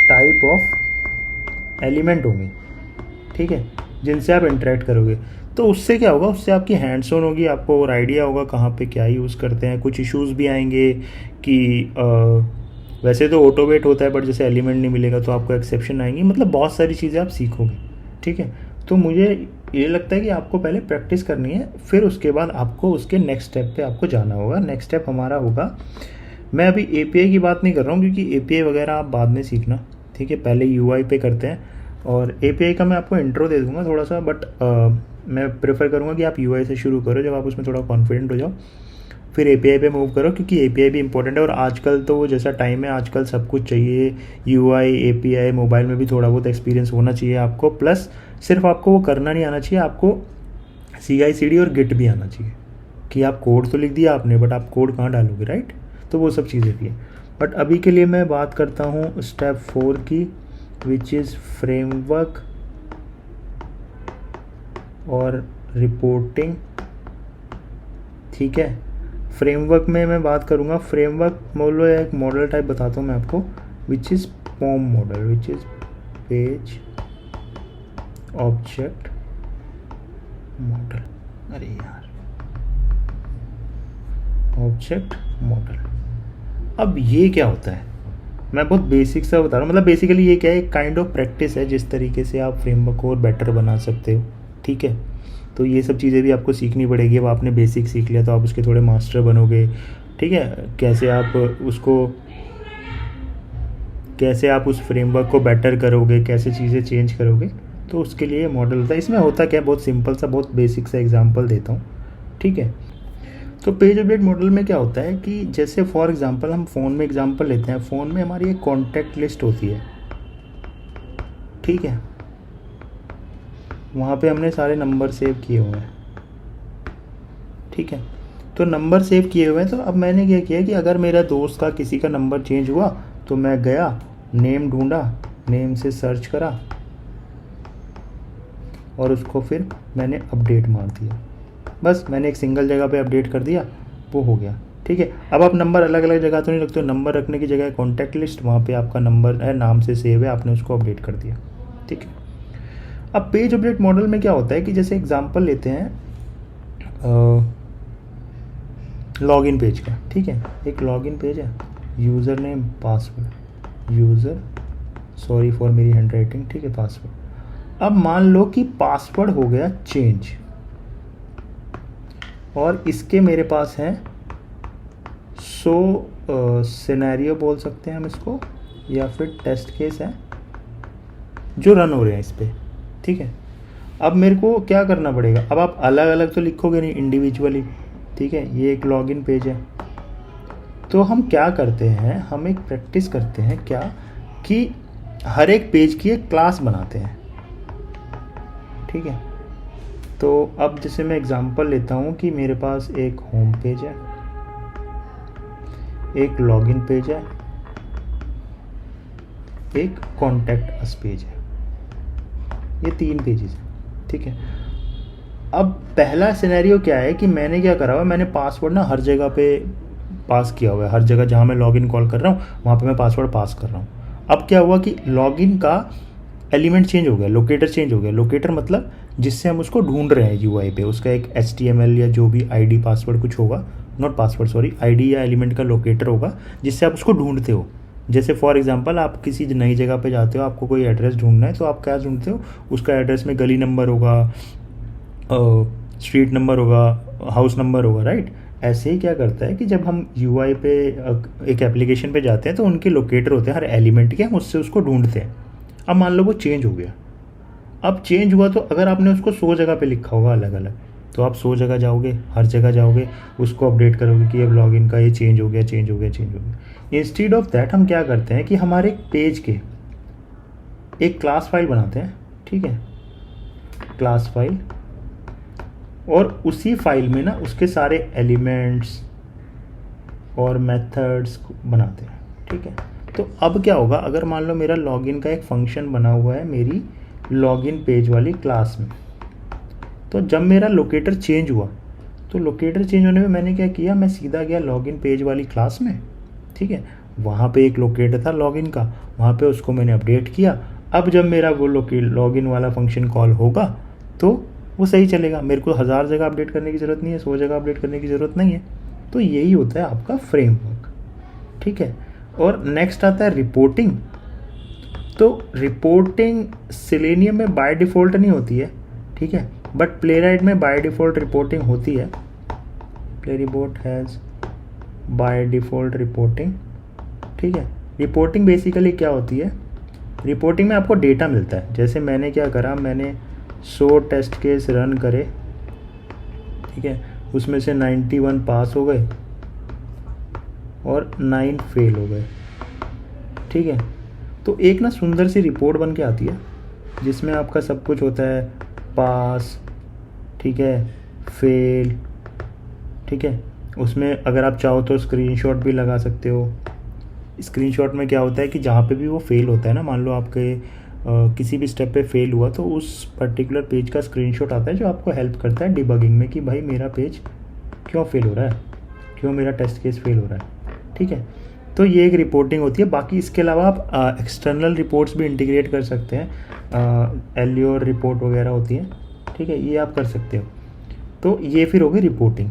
टाइप ऑफ एलिमेंट होंगे, ठीक है, जिनसे आप इंटरेक्ट करोगे। तो उससे क्या होगा, उससे आपकी हैंड्स ऑन होगी, आपको और आइडिया होगा कहाँ पे क्या यूज़ करते हैं। कुछ इश्यूज़ भी आएंगे कि वैसे तो ऑटोमेट होता है, बट जैसे एलिमेंट नहीं मिलेगा तो आपको एक्सेप्शन आएंगी, मतलब बहुत सारी चीज़ें आप सीखोगे, ठीक है। तो मुझे ये लगता है कि आपको पहले प्रैक्टिस करनी है, फिर उसके बाद आपको उसके नेक्स्ट स्टेप पे आपको जाना होगा। नेक्स्ट स्टेप हमारा होगा, मैं अभी एपीआई की बात नहीं कर रहा हूँ क्योंकि एपीआई वगैरह आप बाद में सीखना, ठीक है, पहले यूआई पे करते हैं। और एपीआई का मैं आपको इंट्रो दे दूँगा थोड़ा सा, बट मैं प्रेफर करूँगा कि आप यूआई से शुरू करो, जब आप उसमें थोड़ा कॉन्फिडेंट हो जाओ फिर एपीआई पे मूव करो, क्योंकि एपीआई भी इंपॉर्टेंट है। और आजकल तो जैसा टाइम है, आजकल सब कुछ चाहिए, यूआई एपीआई, मोबाइल में भी थोड़ा बहुत एक्सपीरियंस होना चाहिए आपको, प्लस सिर्फ आपको वो करना नहीं आना चाहिए, आपको CI/CD और गिट भी आना चाहिए, कि आप कोड तो लिख दिया आपने बट आप कोड कहाँ डालोगे, राइट। तो वो सब चीज़ें भी है। बट अभी के लिए मैं बात करता हूँ स्टेप 4 की, विच इज़ फ्रेमवर्क और रिपोर्टिंग, ठीक है। फ्रेमवर्क में मैं बात करूँगा, फ्रेमवर्क बोलो या एक मॉडल टाइप बताता हूँ मैं आपको, which is POM model, which is page object model, अरे यार ऑब्जेक्ट मॉडल। अब ये क्या होता है, मैं बहुत बेसिक सा बता रहा हूँ, मतलब बेसिकली ये क्या है, एक काइंड ऑफ प्रैक्टिस है जिस तरीके से आप फ्रेमवर्क को और बेटर बना सकते हो, ठीक है। तो ये सब चीज़ें भी आपको सीखनी पड़ेगी। अब आपने बेसिक सीख लिया तो आप उसके थोड़े मास्टर बनोगे, ठीक है। कैसे आप उस फ्रेमवर्क को बेटर करोगे, कैसे चीज़ें चेंज करोगे, तो उसके लिए मॉडल होता है। इसमें होता क्या है, बहुत सिंपल सा, बहुत बेसिक सा एग्जांपल देता हूँ, ठीक है। तो पेज अपडेट मॉडल में क्या होता है कि जैसे फॉर एग्जांपल हम फ़ोन में एग्जांपल लेते हैं, फ़ोन में हमारी एक कॉन्टैक्ट लिस्ट होती है, ठीक है, वहाँ पे हमने सारे नंबर सेव किए हुए हैं, ठीक है। तो नंबर सेव किए हुए हैं, तो अब मैंने क्या किया कि अगर मेरा दोस्त का किसी का नंबर चेंज हुआ तो मैं गया, नेम ढूंढा, नेम से सर्च करा और उसको फिर मैंने अपडेट मार दिया, बस मैंने एक सिंगल जगह पे अपडेट कर दिया, वो हो गया, ठीक है। अब आप नंबर अलग अलग जगह तो नहीं रखते हो, नंबर रखने की जगह कॉन्टैक्ट लिस्ट, वहाँ पे आपका नंबर है, नाम से सेव है, आपने उसको अपडेट कर दिया, ठीक है। अब पेज अपडेट मॉडल में क्या होता है कि जैसे एग्जांपल लेते हैं लॉगिन पेज का, ठीक है, एक लॉगिन पेज है, user name password, user, sorry for मेरी हैंड राइटिंग, ठीक है, पासवर्ड। अब मान लो कि पासवर्ड हो गया चेंज और इसके मेरे पास हैं 100 सिनेरियो बोल सकते हैं हम इसको, या फिर टेस्ट केस है जो रन हो रहे हैं इस पर, ठीक है। अब मेरे को क्या करना पड़ेगा, अब आप अलग अलग तो लिखोगे नहीं, इंडिविजुअली, ठीक है। ये एक लॉगिन पेज है, तो हम क्या करते हैं, हम एक प्रैक्टिस करते हैं क्या कि हर एक पेज की एक क्लास बनाते हैं, ठीक है। तो अब जैसे मैं एग्जांपल लेता हूँ कि मेरे पास एक होम पेज है, एक लॉगिन पेज है, एक कॉन्टैक्ट अस पेज है, ये 3 पेजेस हैं, ठीक है। अब पहला सिनेरियो क्या है कि मैंने क्या करा हुआ है, मैंने पासवर्ड ना हर जगह पे पास किया हुआ है, हर जगह जहाँ मैं लॉगिन कॉल कर रहा हूँ वहाँ पे मैं पासवर्ड पास कर रहा हूँ। अब क्या हुआ कि लॉगिन का एलिमेंट चेंज हो गया, लोकेटर चेंज हो गया। लोकेटर मतलब जिससे हम उसको ढूंढ रहे हैं यूआई पे, उसका एक HTML या जो भी आईडी पासवर्ड कुछ होगा, नॉट पासवर्ड सॉरी, आईडी या एलिमेंट का लोकेटर होगा जिससे आप उसको ढूंढते हो। जैसे फॉर एग्जांपल आप किसी नई जगह पे जाते हो, आपको कोई एड्रेस ढूंढना है, तो आप क्या ढूंढते हो, उसका एड्रेस में गली नंबर होगा, स्ट्रीट नंबर होगा, हाउस नंबर होगा, राइट। ऐसे ही क्या करता है कि जब हम यूआई पे एक एप्लीकेशन पे जाते हैं तो उनके लोकेटर होते हैं हर एलिमेंट के, हम उससे उसको ढूंढते हैं। अब मान लो वो चेंज हो गया, अब चेंज हुआ तो अगर आपने उसको 100 जगह पे लिखा होगा अलग अलग, तो आप 100 जगह जाओगे, हर जगह जाओगे, उसको अपडेट करोगे कि अब लॉगिन का ये चेंज हो गया, चेंज हो गया, चेंज हो गया। इंस्टीड ऑफ दैट हम क्या करते हैं कि हमारे पेज के एक क्लास फाइल बनाते हैं, ठीक है, क्लास फाइल, और उसी फाइल में ना उसके सारे एलिमेंट्स और मेथड्स बनाते हैं, ठीक है। तो अब क्या होगा, अगर मान लो मेरा लॉगिन का एक फंक्शन बना हुआ है मेरी लॉगिन पेज वाली क्लास में, तो जब मेरा लोकेटर चेंज हुआ, तो लोकेटर चेंज होने में मैंने क्या किया, मैं सीधा गया लॉगिन पेज वाली क्लास में, ठीक है। वहाँ पे एक लोकेटर था लॉगिन का, वहाँ पे उसको मैंने अपडेट किया। अब जब मेरा वो लॉगिन वाला फंक्शन कॉल होगा तो वो सही चलेगा, मेरे को 1000 जगह अपडेट करने की ज़रूरत नहीं है, 100 जगह अपडेट करने की ज़रूरत नहीं है। तो यही होता है आपका फ्रेमवर्क, ठीक है। और नेक्स्ट आता है रिपोर्टिंग। तो रिपोर्टिंग सिलेनियम में बाय डिफ़ॉल्ट नहीं होती है, ठीक है, बट प्लेराइट में बाय डिफ़ॉल्ट रिपोर्टिंग होती है। प्लेरिबोट हैज़ बाय डिफ़ॉल्ट रिपोर्टिंग, ठीक है। रिपोर्टिंग बेसिकली क्या होती है, रिपोर्टिंग में आपको डेटा मिलता है। जैसे मैंने क्या करा, मैंने 100 टेस्ट केस रन करे, ठीक है, उसमें से 91 पास हो गए और 9 फेल हो गए, ठीक है। तो एक ना सुंदर सी रिपोर्ट बन के आती है जिसमें आपका सब कुछ होता है, पास, ठीक है, फेल, ठीक है। उसमें अगर आप चाहो तो स्क्रीनशॉट भी लगा सकते हो। स्क्रीनशॉट में क्या होता है कि जहाँ पे भी वो फेल होता है ना, मान लो आपके किसी भी स्टेप पे फेल हुआ तो उस पर्टिकुलर पेज का स्क्रीनशॉट आता है जो आपको हेल्प करता है डिबगिंग में कि भाई मेरा पेज क्यों फेल हो रहा है, क्यों मेरा टेस्ट केस फेल हो रहा है, ठीक है। तो ये एक रिपोर्टिंग होती है। बाकी इसके अलावा आप एक्सटर्नल रिपोर्ट्स भी इंटीग्रेट कर सकते हैं, एल्योर रिपोर्ट वगैरह होती है, ठीक है, ये आप कर सकते हो। तो ये फिर होगी रिपोर्टिंग।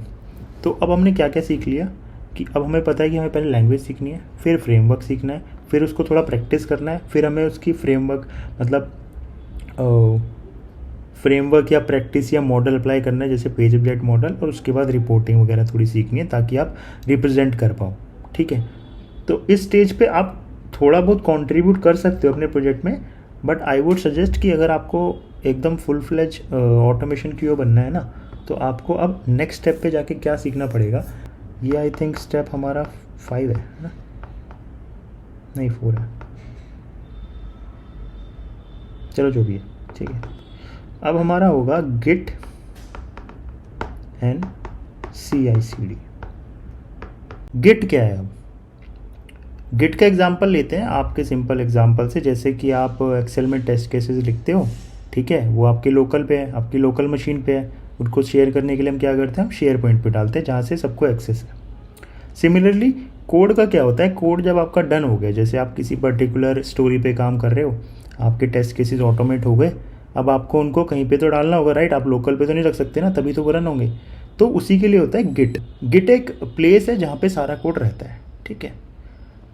तो अब हमने क्या क्या सीख लिया कि अब हमें पता है कि हमें पहले लैंग्वेज सीखनी है, फिर फ्रेमवर्क सीखना है, फिर उसको थोड़ा प्रैक्टिस करना है, फिर हमें उसकी फ्रेमवर्क मतलब फ्रेमवर्क या प्रैक्टिस या मॉडल अप्लाई करना है, जैसे पेज ऑब्जेक्ट मॉडल, और उसके बाद रिपोर्टिंग वगैरह थोड़ी सीखनी है ताकि आप रिप्रेजेंट कर पाओ, ठीक है। तो इस स्टेज पे आप थोड़ा बहुत कंट्रीब्यूट कर सकते हो अपने प्रोजेक्ट में, बट आई वुड सजेस्ट कि अगर आपको एकदम फुल फ्लेज ऑटोमेशन की ओर बनना है ना, तो आपको अब नेक्स्ट स्टेप पे जाके क्या सीखना पड़ेगा। ये आई थिंक स्टेप हमारा 5 है ना, नहीं 4 है, चलो जो भी है, ठीक है। अब हमारा होगा गिट एंड CI/CD। गिट क्या है, अब गिट का एग्जांपल लेते हैं आपके सिंपल एग्जांपल से। जैसे कि आप एक्सेल में टेस्ट केसेस लिखते हो, ठीक है, वो आपके लोकल पे है, आपकी लोकल मशीन पे है, उनको शेयर करने के लिए हम क्या करते हैं, हम शेयर पॉइंट पे डालते हैं जहाँ से सबको एक्सेस है। सिमिलरली कोड का क्या होता है, कोड जब आपका डन हो गया, जैसे आप किसी पर्टिकुलर स्टोरी पे काम कर रहे हो, आपके टेस्ट केसेस ऑटोमेट हो गए, अब आपको उनको कहीं पे तो डालना होगा, राइट। आप लोकल पे तो नहीं रख सकते ना, तभी तो वो रन होंगे। तो उसी के लिए होता है गिट। गिट एक प्लेस है जहाँ पे सारा कोड रहता है, ठीक है।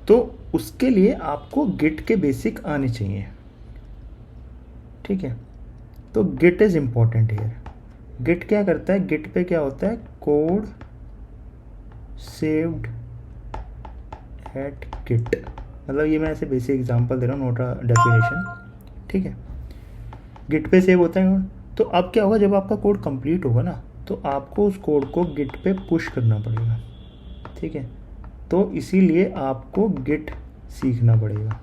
तो उसके लिए आपको गिट के बेसिक आने चाहिए, ठीक है। तो Git is important here. Git क्या करता है, गिट पे क्या होता है, कोड सेव्ड एट गिट, मतलब ये मैं ऐसे बेसिक एग्जांपल दे रहा हूँ, नोट अ डेफिनेशन, ठीक है। गिट पे सेव होता है। तो अब क्या होगा, जब आपका कोड कंप्लीट होगा ना, तो आपको उस कोड को गिट पे पुश करना पड़ेगा, ठीक है। तो इसीलिए आपको गिट सीखना पड़ेगा,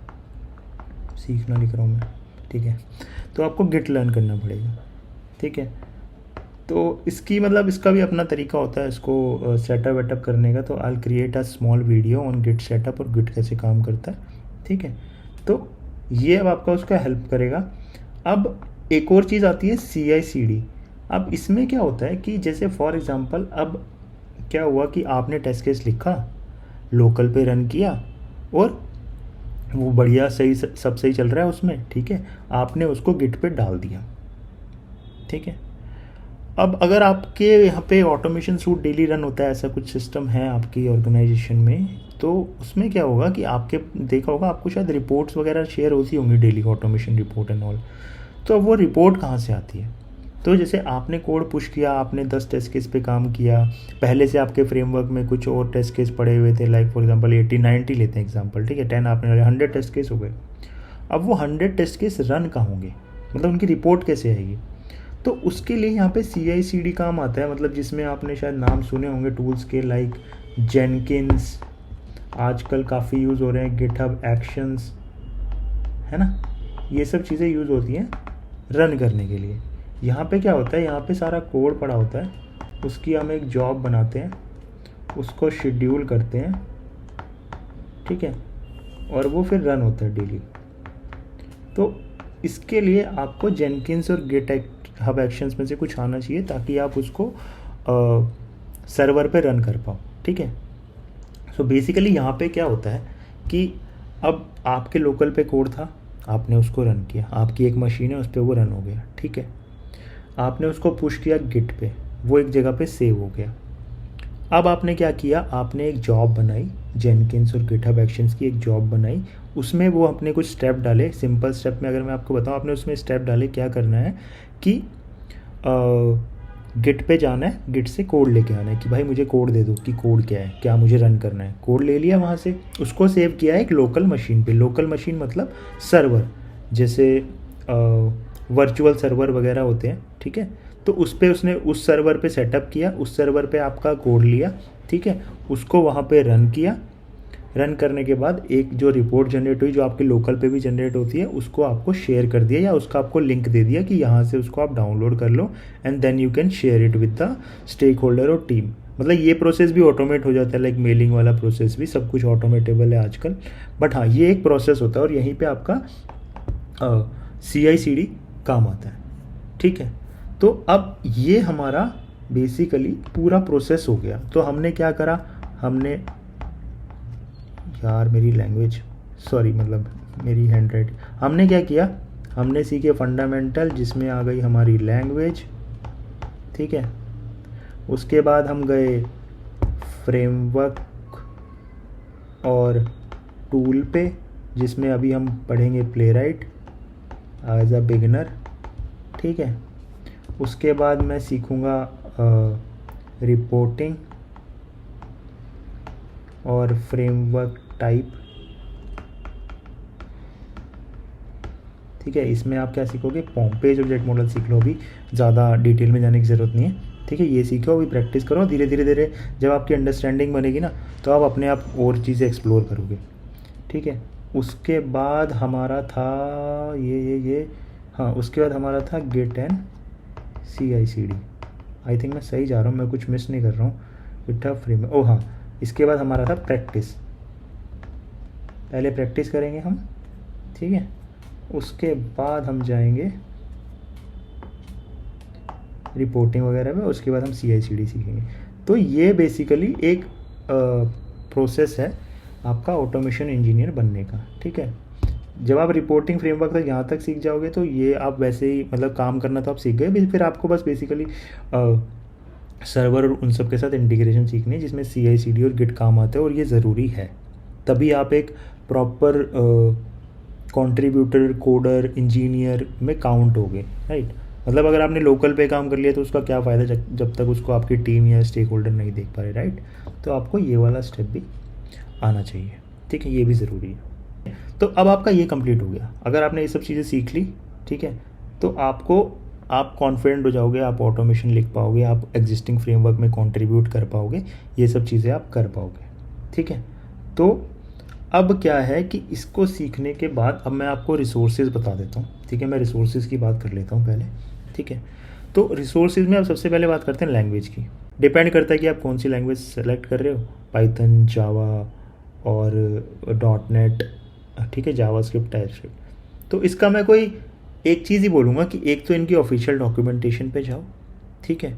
सीखना लिख रहा हूँ मैं, ठीक है। तो आपको गिट लर्न करना पड़ेगा, ठीक है। तो इसकी मतलब इसका भी अपना तरीका होता है इसको सेटअप वेटअप करने का। तो I create a small video on Git setup और गिट कैसे काम करता है, ठीक है। तो ये अब आपका उसका हेल्प करेगा। अब एक और चीज़ आती है CI/CD। अब इसमें क्या होता है कि जैसे फॉर एग्ज़ाम्पल अब क्या हुआ कि आपने टेस्ट केस लिखा, लोकल पे रन किया, और वो बढ़िया सही सब सही चल रहा है उसमें, ठीक है, आपने उसको गिट पे डाल दिया, ठीक है। अब अगर आपके यहाँ पे ऑटोमेशन सूट डेली रन होता है, ऐसा कुछ सिस्टम है आपकी ऑर्गेनाइजेशन में, तो उसमें क्या होगा कि आपके देखा होगा आपको शायद रिपोर्ट्स वगैरह शेयर होती होंगी daily, automation report and all. तो अब वो रिपोर्ट कहाँ से आती है, तो जैसे आपने कोड पुश किया, आपने 10 टेस्ट केस पे काम किया, पहले से आपके फ्रेमवर्क में कुछ और टेस्ट केस पड़े हुए थे, लाइक फॉर एग्जांपल 80-90 लेते हैं एग्जांपल, ठीक है, 10 आपने लगाया, 100 टेस्ट केस हो गए। अब वो 100 टेस्ट केस रन कहाँ होंगे, मतलब उनकी रिपोर्ट कैसे आएगी? तो उसके लिए यहाँ पे CI/CD काम आता है, मतलब जिसमें आपने शायद नाम सुने होंगे टूल्स के, लाइक जेनकिन्स, आजकल काफ़ी यूज़ हो रहे हैं, गिटहब एक्शंस, है ना, ये सब चीज़ें यूज़ होती हैं रन करने के लिए। यहाँ पे क्या होता है, यहाँ पे सारा कोड पड़ा होता है, उसकी हम एक जॉब बनाते हैं, उसको शेड्यूल करते हैं, ठीक है, और वो फिर रन होता है डेली। तो इसके लिए आपको जेनकिन्स और गिटहब एक्शंस में से कुछ आना चाहिए ताकि आप उसको सर्वर पे रन कर पाओ, ठीक है। सो बेसिकली यहाँ पे क्या होता है कि अब आपके लोकल पे कोड था, आपने उसको रन किया, आपकी एक मशीन है उस पर वो रन हो गया, ठीक है, आपने उसको पुश किया गिट पे, वो एक जगह पे सेव हो गया। अब आपने क्या किया, आपने एक जॉब बनाई, जेनकिन्स और गिटहब एक्शंस की एक जॉब बनाई, उसमें वो अपने कुछ स्टेप डाले, सिंपल स्टेप में अगर मैं आपको बताऊं, आपने उसमें स्टेप डाले, क्या करना है कि गिट पे जाना है, गिट से कोड लेके आना है कि भाई मुझे कोड दे दो कि कोड क्या है, क्या मुझे रन करना है। कोड ले लिया वहाँ से, उसको सेव किया है एक लोकल मशीन पे, लोकल मशीन मतलब सर्वर, जैसे वर्चुअल सर्वर वगैरह होते हैं, ठीक है। तो उस पर उसने उस सर्वर पे सेटअप किया, उस सर्वर पे आपका कोड लिया, ठीक है, उसको वहाँ पे रन किया। रन करने के बाद एक जो रिपोर्ट जनरेट हुई, जो आपके लोकल पे भी जनरेट होती है, उसको आपको शेयर कर दिया, या उसका आपको लिंक दे दिया कि यहाँ से उसको आप डाउनलोड कर लो, and then you can share it with the stakeholder और टीम। मतलब ये प्रोसेस भी ऑटोमेट हो जाता है, लाइक मेलिंग वाला प्रोसेस भी, सब कुछ ऑटोमेटेबल है आजकल। बट हाँ, ये एक प्रोसेस होता है और यहीं पर आपका CI/CD काम आता है, ठीक है। तो अब ये हमारा बेसिकली पूरा प्रोसेस हो गया। तो हमने क्या करा, हमने, यार मेरी लैंग्वेज, सॉरी, मतलब मेरी हैंड राइटिंग, हमने क्या किया, हमने सीखे फंडामेंटल, जिसमें आ गई हमारी लैंग्वेज, ठीक है। उसके बाद हम गए फ्रेमवर्क और टूल पे, जिसमें अभी हम पढ़ेंगे प्लेराइट एज अ बिगिनर, ठीक है। उसके बाद मैं सीखूँगा रिपोर्टिंग और फ्रेमवर्क टाइप, ठीक है। इसमें आप क्या सीखोगे, पेज ऑब्जेक्ट मॉडल सीख लो, अभी ज़्यादा डिटेल में जाने की ज़रूरत नहीं है, ठीक है। ये सीखो, अभी प्रैक्टिस करो, धीरे धीरे धीरे जब आपकी अंडरस्टैंडिंग बनेगी ना, तो आप अपने आप और चीज़ें एक्सप्लोर करोगे, ठीक है। उसके बाद हमारा था ये हाँ, उसके बाद हमारा था Git and CI/CD। I think मैं सही जा रहा हूँ, मैं कुछ मिस नहीं कर रहा हूँ। गिटहब फ्रेम, ओ हाँ, इसके बाद हमारा था प्रैक्टिस, पहले प्रैक्टिस करेंगे हम, ठीक है। उसके बाद हम जाएंगे रिपोर्टिंग वगैरह में, उसके बाद हम CI/CD सीखेंगे। तो ये बेसिकली एक प्रोसेस है आपका ऑटोमेशन इंजीनियर बनने का, ठीक है। जब आप रिपोर्टिंग फ्रेमवर्क तक यहाँ तक सीख जाओगे, तो ये आप वैसे ही, मतलब काम करना तो आप सीख गए, फिर आपको बस बेसिकली सर्वर और उन सब के साथ इंटीग्रेशन सीखनी है, जिसमें CI/CD और गिट काम आते हैं, और ये ज़रूरी है, तभी आप एक प्रॉपर कंट्रीब्यूटर, कोडर, इंजीनियर में काउंट होगे, राइट। मतलब अगर आपने लोकल पे काम कर लिया तो उसका क्या फ़ायदा जब तक उसको आपकी टीम या स्टेक होल्डर नहीं देख पा रहे, राइट। तो आपको ये वाला स्टेप भी आना चाहिए, ठीक है, ये भी ज़रूरी है। तो अब आपका ये कंप्लीट हो गया, अगर आपने ये सब चीज़ें सीख ली, ठीक है, तो आप कॉन्फिडेंट हो जाओगे, आप ऑटोमेशन लिख पाओगे, आप एग्जिस्टिंग फ्रेमवर्क में कंट्रीब्यूट कर पाओगे, ये सब चीज़ें आप कर पाओगे, ठीक है। तो अब क्या है कि इसको सीखने के बाद अब मैं आपको रिसोर्सेज बता देता हूँ, ठीक है। मैं रिसोर्सेज की बात कर लेता हूँ पहले, ठीक है। तो रिसोर्सेज में अब सबसे पहले बात करते हैं लैंग्वेज की। डिपेंड करता है कि आप कौन सी लैंग्वेज सेलेक्ट कर रहे हो, पाइथन, जावा और .NET, ठीक है, जावास्क्रिप्ट, टाइपस्क्रिप्ट। तो इसका मैं कोई एक चीज़ ही बोलूँगा कि एक तो इनकी ऑफिशियल डॉक्यूमेंटेशन पे जाओ, ठीक है।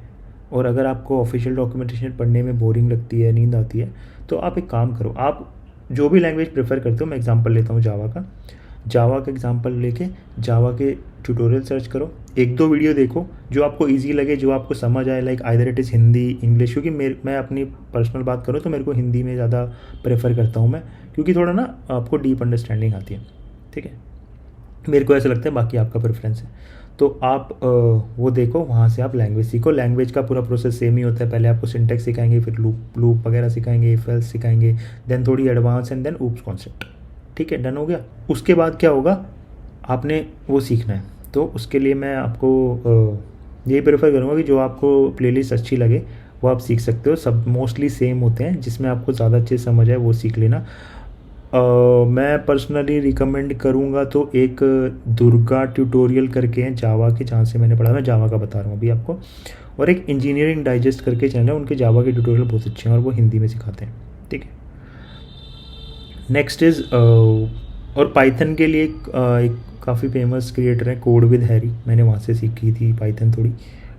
और अगर आपको ऑफिशियल डॉक्यूमेंटेशन पढ़ने में बोरिंग लगती है, नींद आती है, तो आप एक काम करो, आप जो भी लैंग्वेज प्रेफर करते हो, मैं एग्जांपल लेता हूँ जावा का एग्जांपल लेके जावा के ट्यूटोरियल सर्च करो, एक दो वीडियो देखो जो आपको इजी लगे, जो आपको समझ आए, like either it is Hindi, English, क्योंकि मैं अपनी पर्सनल बात करूँ तो मेरे को हिंदी में ज़्यादा प्रेफर करता हूँ मैं, क्योंकि थोड़ा ना आपको डीप अंडरस्टैंडिंग आती है, ठीक है, मेरे को ऐसा लगता है, बाकी आपका प्रेफरेंस है। तो आप वो देखो, वहाँ से आप लैंग्वेज सीखो। लैंग्वेज का पूरा प्रोसेस सेम ही होता है, पहले आपको सिंटेक्स सिखाएंगे, फिर लूप लूप वगैरह सिखाएंगे, इफ एल्स सिखाएंगे, देन थोड़ी advance and then OOPs concept. ठीक है, डन हो गया। उसके बाद क्या होगा, आपने वो सीखना है। तो उसके लिए मैं आपको यही प्रेफर करूँगा कि जो आपको प्लेलिस्ट अच्छी लगे वो आप सीख सकते हो। सब मोस्टली सेम होते हैं, जिसमें आपको ज़्यादा अच्छे समझ आए वो सीख लेना। मैं पर्सनली रिकमेंड करूँगा तो एक दुर्गा ट्यूटोरियल करके हैं जावा के, जहाँ से मैंने पढ़ा, मैं जावा का बता रहा हूँ अभी आपको। और एक इंजीनियरिंग डाइजेस्ट करके चैनल है, उनके जावा के ट्यूटोरियल बहुत अच्छे हैं और वो हिंदी में सिखाते हैं। ठीक है, नेक्स्ट इज़ और पाइथन के लिए एक काफ़ी फेमस क्रिएटर है कोड विद हैरी, मैंने वहाँ से सीखी थी पाइथन थोड़ी।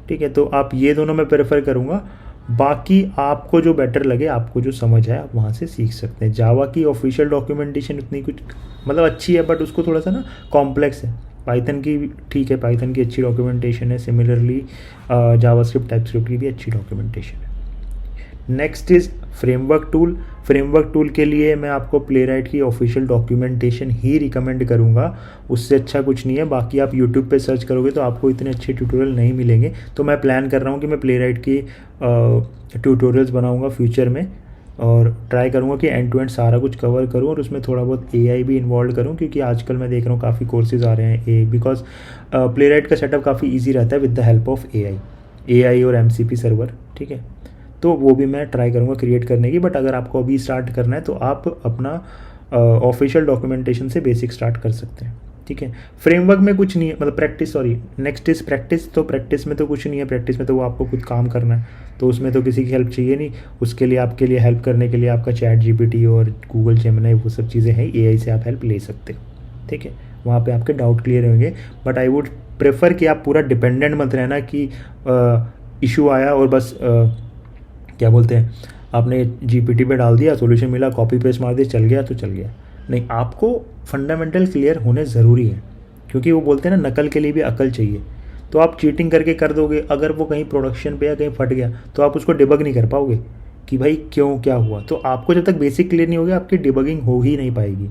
ठीक है, तो आप ये दोनों मैं प्रेफर करूँगा। बाकी आपको जो बेटर लगे, आपको जो समझ आए, आप वहाँ से सीख सकते हैं। जावा की ऑफिशियल डॉक्यूमेंटेशन इतनी कुछ मतलब अच्छी है, बट उसको थोड़ा सा ना कॉम्प्लेक्स है। पाइथन की ठीक है, पाइथन की अच्छी डॉक्यूमेंटेशन है, सिमिलरली जावास्क्रिप्ट टाइपस्क्रिप्ट की भी अच्छी डॉक्यूमेंटेशन है। Next is framework tool. Framework tool के लिए मैं आपको प्लेराइट की ऑफिशियल डॉक्यूमेंटेशन ही रिकमेंड करूँगा, उससे अच्छा कुछ नहीं है। बाकी आप यूट्यूब पे सर्च करोगे तो आपको इतने अच्छे ट्यूटोरियल नहीं मिलेंगे। तो मैं प्लान कर रहा हूँ कि मैं प्लेराइट की ट्यूटोरियल्स बनाऊँगा फ्यूचर में, और ट्राई करूँगा कि एंड टू एंड सारा कुछ कवर करूँ, और उसमें थोड़ा बहुत एआई भी इन्वॉल्व करूँ, क्योंकि आजकल मैं देख रहा हूँ काफ़ी कोर्सेज आ रहे हैं ए, बिकॉज प्लेराइट का सेटअप काफ़ी ईजी रहता है with the help of AI और एमसीपी सर्वर। ठीक है, तो वो भी मैं ट्राई करूँगा क्रिएट करने की। बट अगर आपको अभी स्टार्ट करना है तो आप अपना ऑफिशियल डॉक्यूमेंटेशन से बेसिक स्टार्ट कर सकते हैं। ठीक है, फ्रेमवर्क में कुछ नहीं है, मतलब practice, sorry, next is practice. तो प्रैक्टिस में तो कुछ नहीं है, प्रैक्टिस में तो वो आपको खुद काम करना है, तो उसमें तो किसी की हेल्प चाहिए नहीं। उसके लिए आपके लिए हेल्प करने के लिए आपका चैट जीपीटी और गूगल जेमिनी वो सब चीज़ें हैं, एआई से आप हेल्प ले सकते हो। ठीक है, वहाँ पे आपके डाउट क्लियर होंगे। बट आई वुड प्रेफर कि आप पूरा डिपेंडेंट मत रहना कि इशू आया और बस क्या बोलते हैं, आपने जीपीटी पे डाल दिया, सॉल्यूशन मिला, कॉपी पेस्ट मार दिया, चल गया तो चल गया। नहीं, आपको फंडामेंटल क्लियर होने ज़रूरी है, क्योंकि वो बोलते हैं ना, नकल के लिए भी अकल चाहिए। तो आप चीटिंग करके कर दोगे, अगर वो कहीं प्रोडक्शन पे या कहीं फट गया तो आप उसको डिबग नहीं कर पाओगे कि भाई क्यों क्या हुआ। तो आपको जब तक बेसिक क्लियर नहीं होगा, आपकी डिबगिंग हो ही नहीं पाएगी।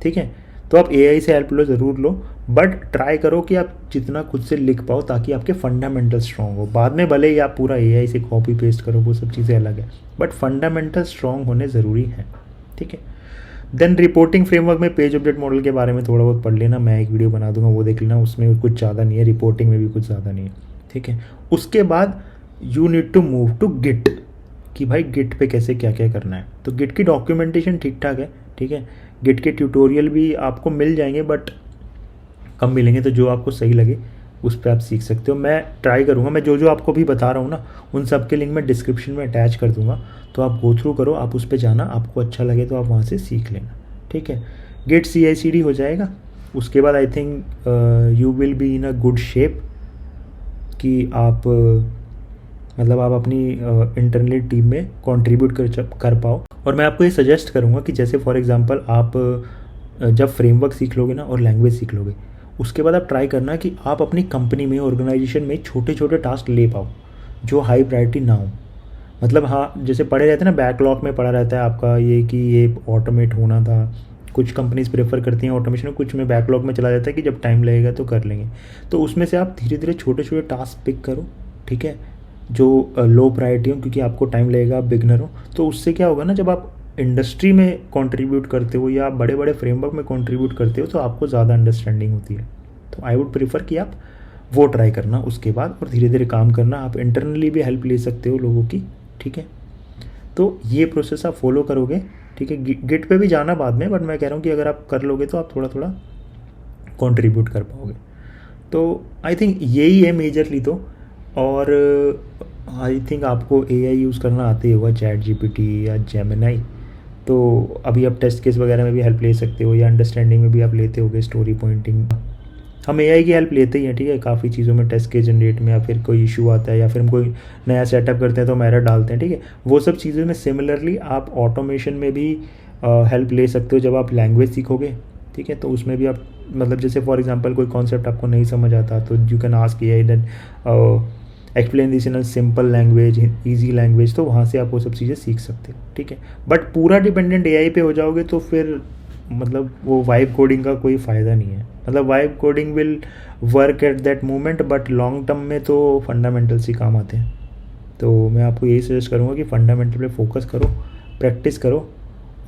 ठीक है, तो आप एआई से हेल्प लो, ज़रूर लो, बट ट्राई करो कि आप जितना खुद से लिख पाओ, ताकि आपके फंडामेंटल स्ट्रॉन्ग हो। बाद में भले ही आप पूरा एआई से कॉपी पेस्ट करो, वो सब चीज़ें अलग है, बट फंडामेंटल स्ट्रॉन्ग होने ज़रूरी है। ठीक है, देन रिपोर्टिंग फ्रेमवर्क में पेज ऑब्जेक्ट मॉडल के बारे में थोड़ा बहुत पढ़ लेना, मैं एक वीडियो बना दूंगा, वो देख लेना, उसमें कुछ ज़्यादा नहीं है, रिपोर्टिंग में भी कुछ ज़्यादा नहीं है। ठीक है, उसके बाद you need to move to Git, कि भाई गिट पे कैसे क्या क्या करना है। तो गिट की डॉक्यूमेंटेशन ठीक ठाक है। ठीक है, गिट के ट्यूटोरियल भी आपको मिल जाएंगे, बट कम मिलेंगे, तो जो आपको सही लगे उस पर आप सीख सकते हो। मैं ट्राई करूँगा, मैं जो जो आपको भी बता रहा हूँ ना, उन सब के लिंक मैं डिस्क्रिप्शन में अटैच कर दूँगा, तो आप गो थ्रू करो, आप उस पर जाना, आपको अच्छा लगे तो आप वहाँ से सीख लेना। ठीक है, गिट CI/CD हो जाएगा। उसके बाद I think you will be in a good shape, कि आप मतलब आप अपनी इंटरनली टीम में कंट्रीब्यूट कर पाओ। और मैं आपको ये सजेस्ट करूँगा कि जैसे फॉर एग्जांपल आप जब फ्रेमवर्क सीख लोगे ना और लैंग्वेज सीख लोगे, उसके बाद आप ट्राई करना कि आप अपनी कंपनी में, ऑर्गेनाइजेशन में छोटे छोटे टास्क ले पाओ जो हाई प्रायोरिटी ना हो। मतलब हाँ, जैसे पड़े रहते हैं ना, बैकलॉग में पड़ा रहता है आपका ये कि ये ऑटोमेट होना था। कुछ कंपनीज प्रेफर करती हैं ऑटोमेशन, कुछ में बैकलॉग में चला जाता है कि जब टाइम लगेगा तो कर लेंगे। तो उसमें से आप धीरे धीरे छोटे छोटे टास्क पिक करो। ठीक है, जो लो प्रायोरिटी हो, क्योंकि आपको टाइम लगेगा, आप बिगनर हो। तो उससे क्या होगा ना, जब आप इंडस्ट्री में कंट्रीब्यूट करते हो या आप बड़े बड़े फ्रेमवर्क में कंट्रीब्यूट करते हो, तो आपको ज़्यादा अंडरस्टैंडिंग होती है। तो आई वुड प्रीफर कि आप वो ट्राई करना उसके बाद, और धीरे धीरे काम करना। आप इंटरनली भी हेल्प ले सकते हो लोगों की। ठीक है, तो ये प्रोसेस आप फॉलो करोगे। ठीक है, गिट पे भी जाना बाद में, बट मैं कह रहा हूँ कि अगर आप कर लोगे तो आप थोड़ा थोड़ा कंट्रीब्यूट कर पाओगे। तो आई थिंक यही है मेजरली तो। और आई थिंक आपको एआई यूज़ करना आते ही होगा, चैट जीपीटी या जेमिनी। तो अभी आप टेस्ट केस वगैरह में भी हेल्प ले सकते हो, या अंडरस्टैंडिंग में भी आप लेते होगे, स्टोरी पॉइंटिंग। हम एआई की हेल्प लेते ही हैं। ठीक है, काफ़ी चीज़ों में, टेस्ट केस जनरेट में, या फिर कोई इशू आता है, या फिर हम कोई नया सेटअप करते हैं तो हम एरर डालते हैं। ठीक है, वो सब चीज़ों में सिमिलरली आप ऑटोमेशन में भी हेल्प ले सकते हो जब आप लैंग्वेज सीखोगे। ठीक है, तो उसमें भी आप मतलब जैसे फॉर एग्जांपल कोई कॉन्सेप्ट आपको नहीं समझ आता, तो you can ask AI that explain this in a simple language, easy language. तो वहाँ से आप वो सब चीज़ें सीख सकते हो। ठीक है, बट पूरा डिपेंडेंट एआई पे हो जाओगे तो फिर मतलब वो वाइब कोडिंग का कोई फ़ायदा नहीं है। मतलब vibe coding will work at that moment, but long term में तो फंडामेंटल्स ही काम आते हैं। तो मैं आपको यही सजेस्ट करूँगा कि फंडामेंटल पे फोकस करो, प्रैक्टिस करो,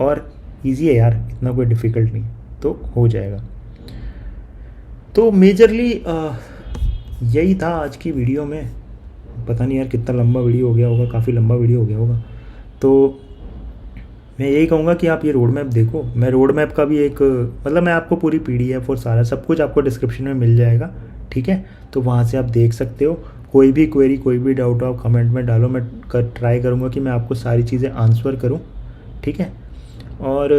और ईजी है यार, इतना कोई डिफ़िकल्ट नहीं, तो हो जाएगा। तो मेजरली यही था आज की वीडियो में। पता नहीं यार कितना लंबा वीडियो हो गया होगा, काफ़ी लंबा वीडियो हो गया होगा। तो मैं यही कहूँगा कि आप ये रोड मैप देखो। मैं रोड मैप का भी एक, मतलब मैं आपको पूरी PDF और सारा सब कुछ आपको डिस्क्रिप्शन में मिल जाएगा, ठीक है। तो वहाँ से आप देख सकते हो। कोई भी क्वेरी, कोई भी डाउट हो आप कमेंट में डालो, मैं ट्राई करूँगा कि मैं आपको सारी चीज़ें आंसर करूँ, ठीक है। और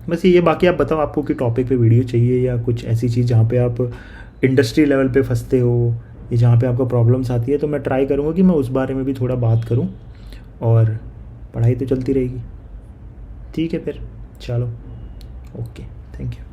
बस ये, बाकी आप बताओ आपको कि टॉपिक पे वीडियो चाहिए या कुछ ऐसी चीज़ जहाँ पे आप इंडस्ट्री लेवल पे फंसते हो या जहाँ पे आपको प्रॉब्लम्स आती है, तो मैं ट्राई करूँगा कि मैं उस बारे में भी थोड़ा बात करूँ। और पढ़ाई तो चलती रहेगी, ठीक है फिर, चलो, ओके, थैंक यू।